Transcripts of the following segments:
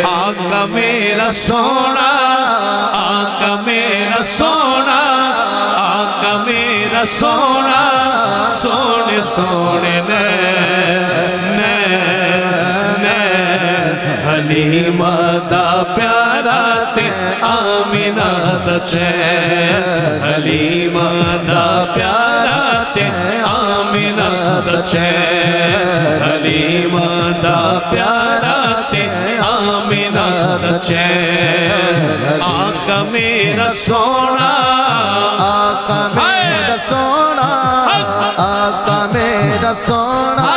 آقا میرا سونا، آقا میرا سونا، آقا میرا سونا، سونے سونے حلیمہ دا پیارا تے آمینہ دا چین، حلیمہ دا پیارا تے آمینہ دا چین، حلیمہ دا پیارا تے آمینہ دا چین، آقا میرا سونا، آقا میرا سونا، آقا میرا سونا،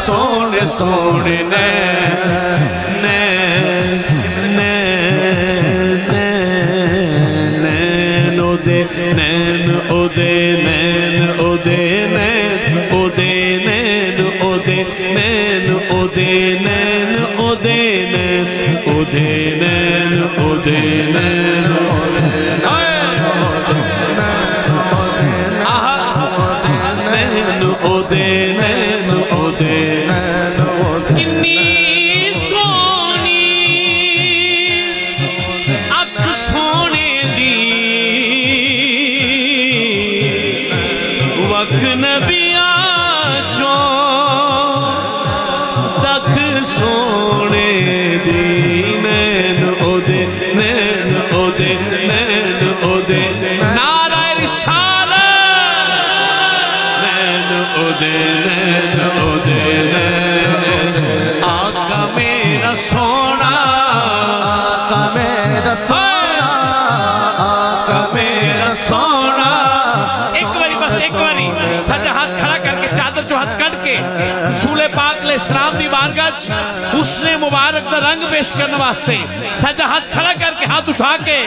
سونے سونے نین او دے نین او دے نین او دے نین او دے نین او دے نین او دے نین او دے نین او دے نین او دے نین او دے کنی سونی اکھ سونے دی وکھ نبیاں چو دکھ سونے دی نین او دے نین او دے نین او دے نعرہ رسالت نین او دے نین او دے نین آقا میرا سونا، آقا میرا سونا، آقا میرا سونا ایک باری بس ایک باری سجا ہاتھ کھڑا کر کے چادر جو ہاتھ کٹ کے رسول پاک علیہ السلام دی بارگاہ حسن مبارک دا رنگ پیش کرنے واسطے سجا ہاتھ کھڑا کر کے ہاتھ اٹھا کے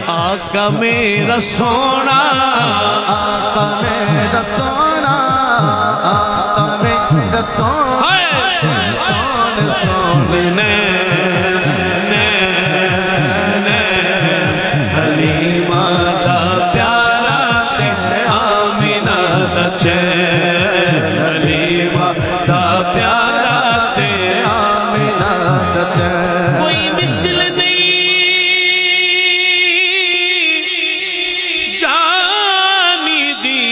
آقا میرا سونا، آقا میرا سونا، آقا میرا سونا، سونے سونے حلیمہ دا پیارا تے آمینہ دا چین، حلیمہ دا پیارا تے آمینہ دا چین، کوئی مثل نہیں جانی دی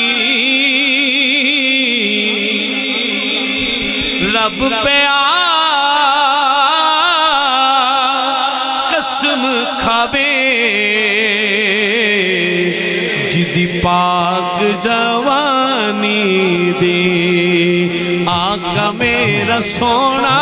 رب پہ قسم کھاوے جدی پاک جوانی دی آقا میرا سونا